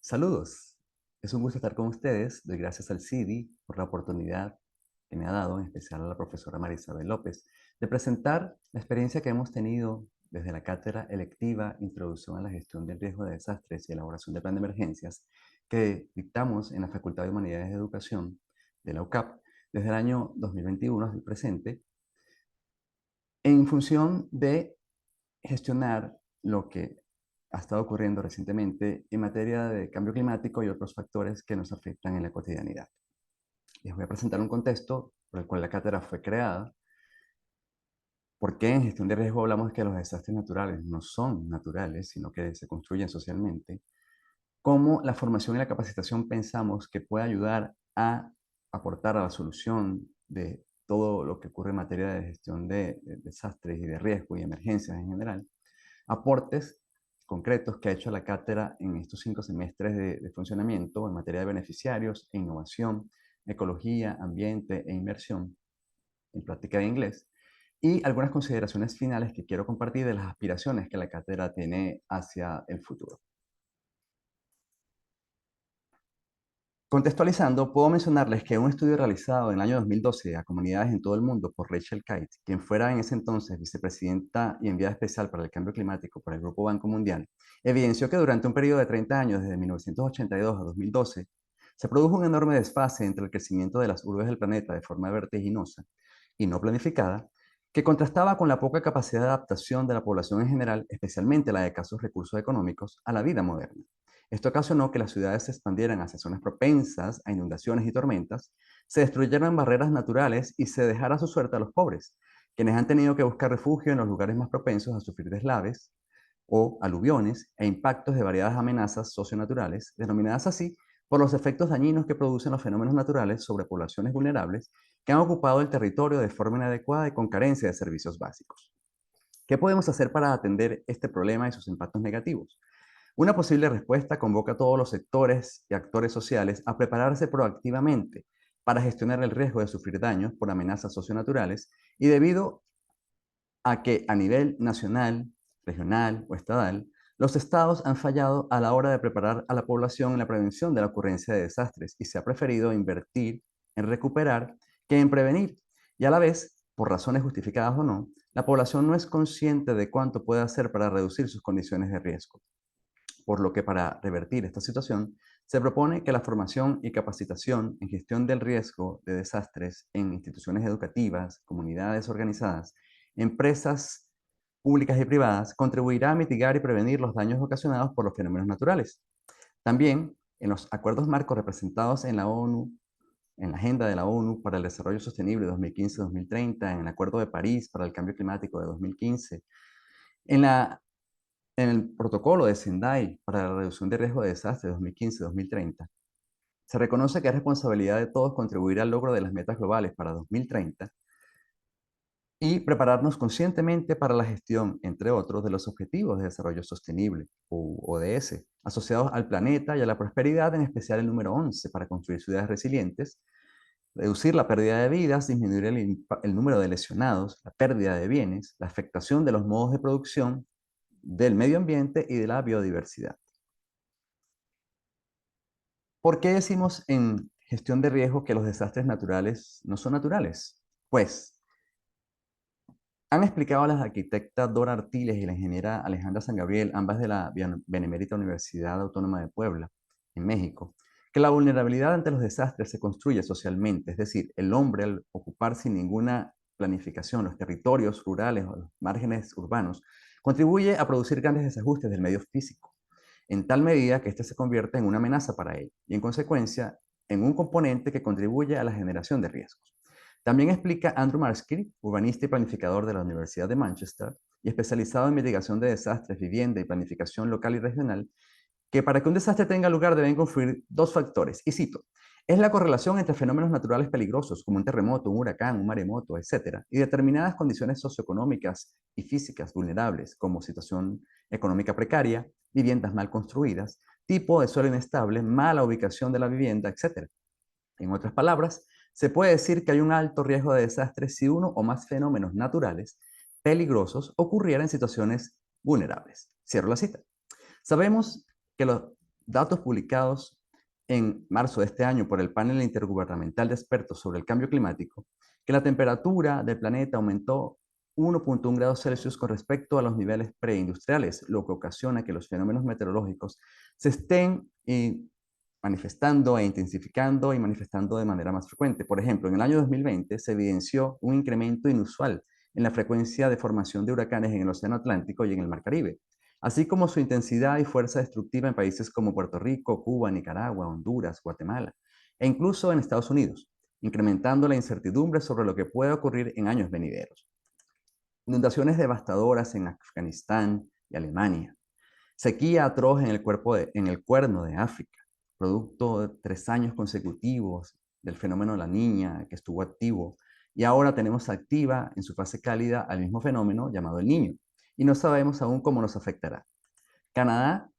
Saludos, es un gusto estar con ustedes. Doy gracias al CIDI por la oportunidad que me ha dado, en especial a la profesora Marisabel López, de presentar la experiencia que hemos tenido desde la cátedra electiva Introducción a la Gestión del Riesgo de Desastres y Elaboración de Plan de Emergencias que dictamos en la Facultad de Humanidades de Educación de la UCAP desde el año 2021 hasta el presente, en función de gestionar lo que ha estado ocurriendo recientemente en materia de cambio climático y otros factores que nos afectan en la cotidianidad. Les voy a presentar un contexto por el cual la cátedra fue creada. ¿Por qué en gestión de riesgo hablamos que los desastres naturales no son naturales, sino que se construyen socialmente? ¿Cómo la formación y la capacitación pensamos que puede ayudar a aportar a la solución de todo lo que ocurre en materia de gestión de desastres y de riesgo y emergencias en general? Aportes concretos que ha hecho la cátedra en estos 5 semestres de funcionamiento en materia de beneficiarios e innovación, ecología, ambiente e inversión en práctica de inglés, y algunas consideraciones finales que quiero compartir de las aspiraciones que la cátedra tiene hacia el futuro. Contextualizando, puedo mencionarles que un estudio realizado en el año 2012 a comunidades en todo el mundo por Rachel Kite, quien fuera en ese entonces vicepresidenta y enviada especial para el cambio climático por el Grupo Banco Mundial, evidenció que durante un periodo de 30 años, desde 1982 a 2012, se produjo un enorme desfase entre el crecimiento de las urbes del planeta de forma vertiginosa y no planificada, que contrastaba con la poca capacidad de adaptación de la población en general, especialmente la de escasos recursos económicos, a la vida moderna. Esto ocasionó que las ciudades se expandieran hacia zonas propensas a inundaciones y tormentas, se destruyeran barreras naturales y se dejara a su suerte a los pobres, quienes han tenido que buscar refugio en los lugares más propensos a sufrir deslaves o aluviones e impactos de variadas amenazas socionaturales, denominadas así por los efectos dañinos que producen los fenómenos naturales sobre poblaciones vulnerables que han ocupado el territorio de forma inadecuada y con carencia de servicios básicos. ¿Qué podemos hacer para atender este problema y sus impactos negativos? Una posible respuesta convoca a todos los sectores y actores sociales a prepararse proactivamente para gestionar el riesgo de sufrir daños por amenazas socionaturales y debido a que a nivel nacional, regional o estatal, los estados han fallado a la hora de preparar a la población en la prevención de la ocurrencia de desastres y se ha preferido invertir en recuperar que en prevenir. Y a la vez, por razones justificadas o no, la población no es consciente de cuánto puede hacer para reducir sus condiciones de riesgo. Por lo que para revertir esta situación, se propone que la formación y capacitación en gestión del riesgo de desastres en instituciones educativas, comunidades organizadas, empresas públicas y privadas contribuirá a mitigar y prevenir los daños ocasionados por los fenómenos naturales. También, en los acuerdos marcos representados en la ONU, en la Agenda de la ONU para el Desarrollo Sostenible 2015-2030, en el Acuerdo de París para el Cambio Climático de 2015, en la en el protocolo de Sendai para la reducción de riesgo de desastres 2015-2030, se reconoce que es responsabilidad de todos contribuir al logro de las metas globales para 2030 y prepararnos conscientemente para la gestión, entre otros, de los Objetivos de Desarrollo Sostenible, o ODS, asociados al planeta y a la prosperidad, en especial el número 11, para construir ciudades resilientes, reducir la pérdida de vidas, disminuir el número de lesionados, la pérdida de bienes, la afectación de los modos de producción, del medio ambiente y de la biodiversidad. ¿Por qué decimos en gestión de riesgo que los desastres naturales no son naturales? Pues han explicado las arquitectas Dora Artiles y la ingeniera Alejandra San Gabriel, ambas de la Benemérita Universidad Autónoma de Puebla, en México, que la vulnerabilidad ante los desastres se construye socialmente, es decir, el hombre al ocupar sin ninguna planificación los territorios rurales o los márgenes urbanos, contribuye a producir grandes desajustes del medio físico, en tal medida que éste se convierte en una amenaza para él y, en consecuencia, en un componente que contribuye a la generación de riesgos. También explica Andrew Marsky, urbanista y planificador de la Universidad de Manchester y especializado en mitigación de desastres, vivienda y planificación local y regional, que para que un desastre tenga lugar deben confluir dos factores, y cito, es la correlación entre fenómenos naturales peligrosos como un terremoto, un huracán, un maremoto, etc., y determinadas condiciones socioeconómicas y físicas vulnerables como situación económica precaria, viviendas mal construidas, tipo de suelo inestable, mala ubicación de la vivienda, etc. En otras palabras, se puede decir que hay un alto riesgo de desastre si uno o más fenómenos naturales peligrosos ocurrieran en situaciones vulnerables. Cierro la cita. Sabemos que datos publicados en marzo de este año por el Panel Intergubernamental de Expertos sobre el Cambio Climático, que la temperatura del planeta aumentó 1,1 grados Celsius con respecto a los niveles preindustriales, lo que ocasiona que los fenómenos meteorológicos se estén manifestando e intensificando y manifestando de manera más frecuente. Por ejemplo, en el año 2020 se evidenció un incremento inusual en la frecuencia de formación de huracanes en el Océano Atlántico y en el Mar Caribe, así como su intensidad y fuerza destructiva en países como Puerto Rico, Cuba, Nicaragua, Honduras, Guatemala e incluso en Estados Unidos, incrementando la incertidumbre sobre lo que puede ocurrir en años venideros. Inundaciones devastadoras en Afganistán y Alemania, sequía atroz en el Cuerno de África, producto de 3 años consecutivos del fenómeno de la Niña que estuvo activo, y ahora tenemos activa en su fase cálida al mismo fenómeno llamado el Niño, y no sabemos aún cómo nos afectará. Canadá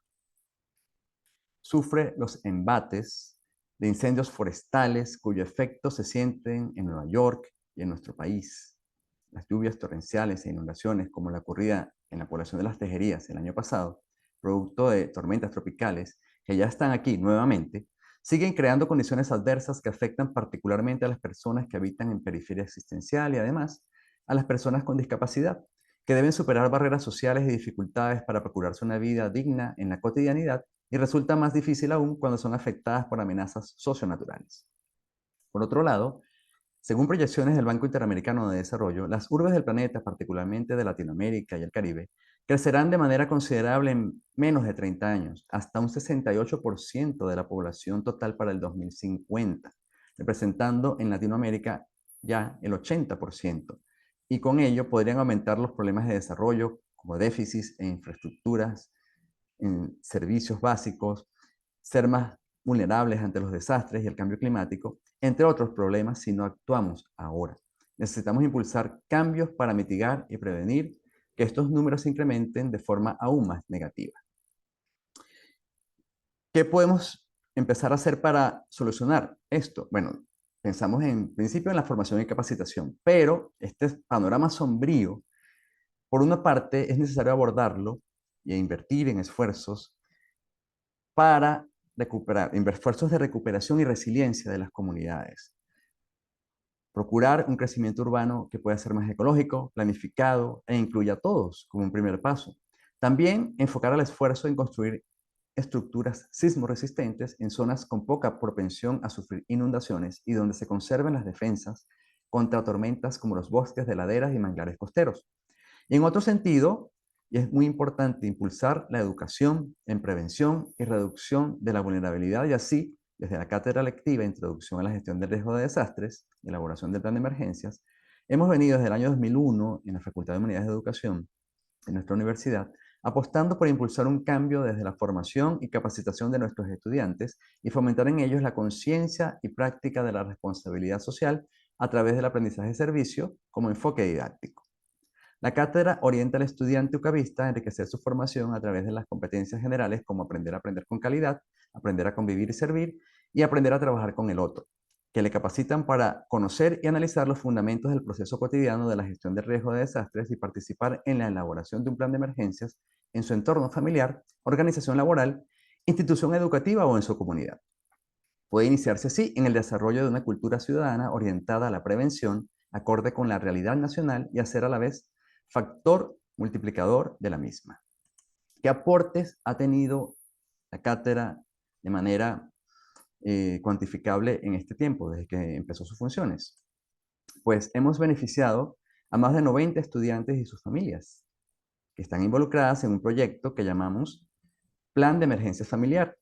sufre los embates de incendios forestales cuyo efecto se sienten en Nueva York y en nuestro país. Las lluvias torrenciales e inundaciones, como la ocurrida en la población de Las Tejerías el año pasado, producto de tormentas tropicales que ya están aquí nuevamente, siguen creando condiciones adversas que afectan particularmente a las personas que habitan en periferia existencial y además a las personas con discapacidad, que deben superar barreras sociales y dificultades para procurarse una vida digna en la cotidianidad y resulta más difícil aún cuando son afectadas por amenazas socionaturales. Por otro lado, según proyecciones del Banco Interamericano de Desarrollo, las urbes del planeta, particularmente de Latinoamérica y el Caribe, crecerán de manera considerable en menos de 30 años, hasta un 68% de la población total para el 2050, representando en Latinoamérica ya el 80%. Y con ello podrían aumentar los problemas de desarrollo, como déficits en infraestructuras, en servicios básicos, ser más vulnerables ante los desastres y el cambio climático, entre otros problemas si no actuamos ahora. Necesitamos impulsar cambios para mitigar y prevenir que estos números se incrementen de forma aún más negativa. ¿Qué podemos empezar a hacer para solucionar esto? Bueno, pensamos en principio en la formación y capacitación, pero este panorama sombrío, por una parte, es necesario abordarlo e invertir en esfuerzos para recuperar, esfuerzos de recuperación y resiliencia de las comunidades. Procurar un crecimiento urbano que pueda ser más ecológico, planificado e incluya a todos como un primer paso. También enfocar el esfuerzo en construir estructuras sismoresistentes en zonas con poca propensión a sufrir inundaciones y donde se conserven las defensas contra tormentas como los bosques de laderas y manglares costeros. Y en otro sentido, y es muy importante impulsar la educación en prevención y reducción de la vulnerabilidad y así, desde la cátedra lectiva Introducción a la Gestión del Riesgo de Desastres, elaboración del plan de emergencias, hemos venido desde el año 2001 en la Facultad de Humanidades de Educación, en nuestra universidad, apostando por impulsar un cambio desde la formación y capacitación de nuestros estudiantes y fomentar en ellos la conciencia y práctica de la responsabilidad social a través del aprendizaje de servicio como enfoque didáctico. La cátedra orienta al estudiante ucavista a enriquecer su formación a través de las competencias generales como aprender a aprender con calidad, aprender a convivir y servir y aprender a trabajar con el otro, que le capacitan para conocer y analizar los fundamentos del proceso cotidiano de la gestión de riesgo de desastres y participar en la elaboración de un plan de emergencias en su entorno familiar, organización laboral, institución educativa o en su comunidad. Puede iniciarse así en el desarrollo de una cultura ciudadana orientada a la prevención, acorde con la realidad nacional y hacer a la vez factor multiplicador de la misma. ¿Qué aportes ha tenido la cátedra de manera cuantificable en este tiempo, desde que empezó sus funciones? Pues hemos beneficiado a más de 90 estudiantes y sus familias, que están involucradas en un proyecto que llamamos Plan de Emergencia Familiar.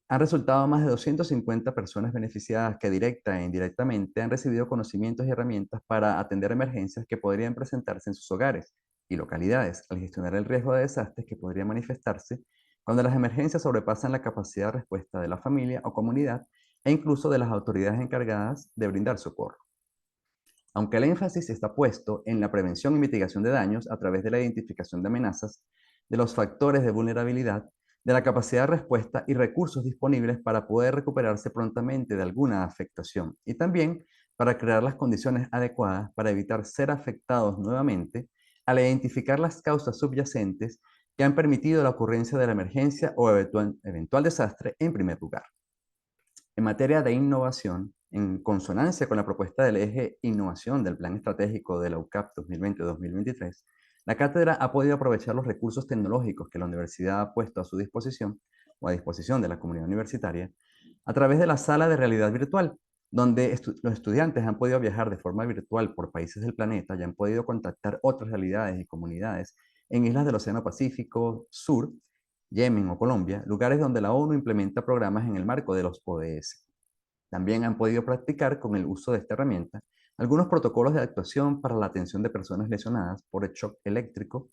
Han resultado más de 250 personas beneficiadas que directa e indirectamente han recibido conocimientos y herramientas para atender emergencias que podrían presentarse en sus hogares y localidades al gestionar el riesgo de desastres que podría manifestarse cuando las emergencias sobrepasan la capacidad de respuesta de la familia o comunidad e incluso de las autoridades encargadas de brindar socorro. Aunque el énfasis está puesto en la prevención y mitigación de daños a través de la identificación de amenazas, de los factores de vulnerabilidad, de la capacidad de respuesta y recursos disponibles para poder recuperarse prontamente de alguna afectación y también para crear las condiciones adecuadas para evitar ser afectados nuevamente al identificar las causas subyacentes que han permitido la ocurrencia de la emergencia o eventual desastre en primer lugar. En materia de innovación, en consonancia con la propuesta del eje Innovación del Plan Estratégico de la UCAP 2020-2023, la cátedra ha podido aprovechar los recursos tecnológicos que la universidad ha puesto a su disposición o a disposición de la comunidad universitaria a través de la sala de realidad virtual, donde los estudiantes han podido viajar de forma virtual por países del planeta y han podido contactar otras realidades y comunidades en islas del Océano Pacífico Sur, Yemen o Colombia, lugares donde la ONU implementa programas en el marco de los ODS. También han podido practicar con el uso de esta herramienta algunos protocolos de actuación para la atención de personas lesionadas por el shock eléctrico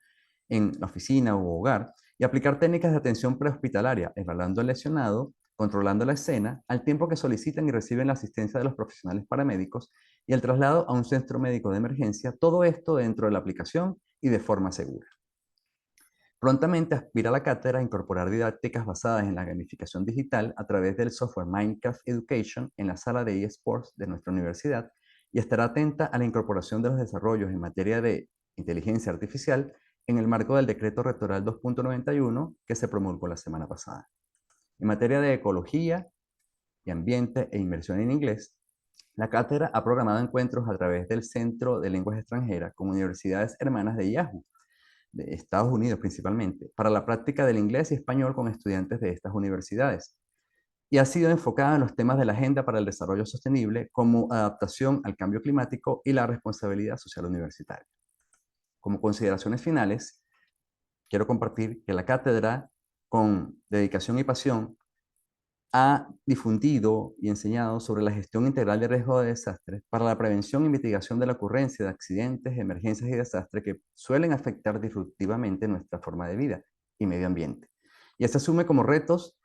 en la oficina u hogar y aplicar técnicas de atención prehospitalaria, evaluando al lesionado, controlando la escena, al tiempo que solicitan y reciben la asistencia de los profesionales paramédicos y el traslado a un centro médico de emergencia, todo esto dentro de la aplicación y de forma segura. Prontamente aspira la cátedra a incorporar didácticas basadas en la gamificación digital a través del software Minecraft Education en la sala de eSports de nuestra universidad y estará atenta a la incorporación de los desarrollos en materia de inteligencia artificial en el marco del decreto rectoral 2.91 que se promulgó la semana pasada. En materia de ecología y ambiente e inmersión en inglés, la cátedra ha programado encuentros a través del Centro de Lenguas Extranjeras con universidades hermanas de Yahoo de Estados Unidos principalmente, para la práctica del inglés y español con estudiantes de estas universidades. Y ha sido enfocada en los temas de la Agenda para el Desarrollo Sostenible como adaptación al cambio climático y la responsabilidad social universitaria. Como consideraciones finales, quiero compartir que la cátedra, con dedicación y pasión, ha difundido y enseñado sobre la gestión integral de riesgo de desastres para la prevención y mitigación de la ocurrencia de accidentes, emergencias y desastres que suelen afectar disruptivamente nuestra forma de vida y medio ambiente. Y se asume como retos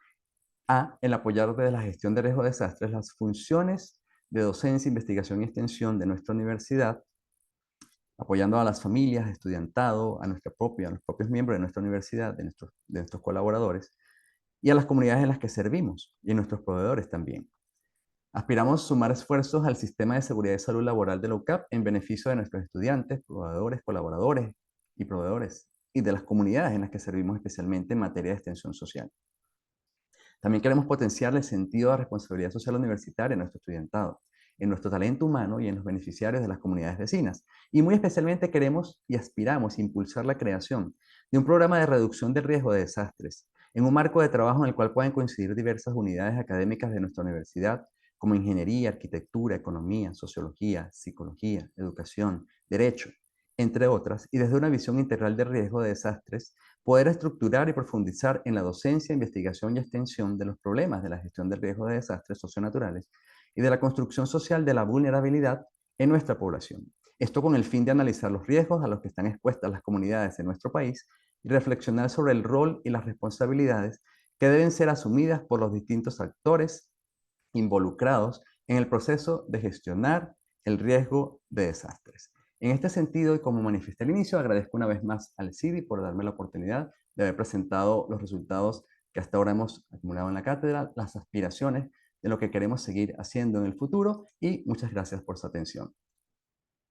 a el apoyar desde la gestión de riesgo de desastres las funciones de docencia, investigación y extensión de nuestra universidad, apoyando a las familias, estudiantado, a a los propios miembros de nuestra universidad, de nuestros colaboradores, y a las comunidades en las que servimos y a nuestros proveedores también. Aspiramos a sumar esfuerzos al sistema de seguridad y salud laboral de la UCAP en beneficio de nuestros estudiantes, proveedores, colaboradores y proveedores y de las comunidades en las que servimos especialmente en materia de extensión social. También queremos potenciar el sentido de responsabilidad social universitaria en nuestro estudiantado, en nuestro talento humano y en los beneficiarios de las comunidades vecinas. Y muy especialmente queremos y aspiramos a impulsar la creación de un programa de reducción del riesgo de desastres, en un marco de trabajo en el cual pueden coincidir diversas unidades académicas de nuestra universidad, como ingeniería, arquitectura, economía, sociología, psicología, educación, derecho, entre otras, y desde una visión integral de riesgo de desastres, poder estructurar y profundizar en la docencia, investigación y extensión de los problemas de la gestión del riesgo de desastres socionaturales y de la construcción social de la vulnerabilidad en nuestra población. Esto con el fin de analizar los riesgos a los que están expuestas las comunidades en nuestro país y reflexionar sobre el rol y las responsabilidades que deben ser asumidas por los distintos actores involucrados en el proceso de gestionar el riesgo de desastres. En este sentido, y como manifesté al inicio, agradezco una vez más al CIDI por darme la oportunidad de haber presentado los resultados que hasta ahora hemos acumulado en la cátedra, las aspiraciones de lo que queremos seguir haciendo en el futuro y muchas gracias por su atención.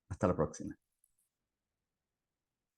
Hasta la próxima.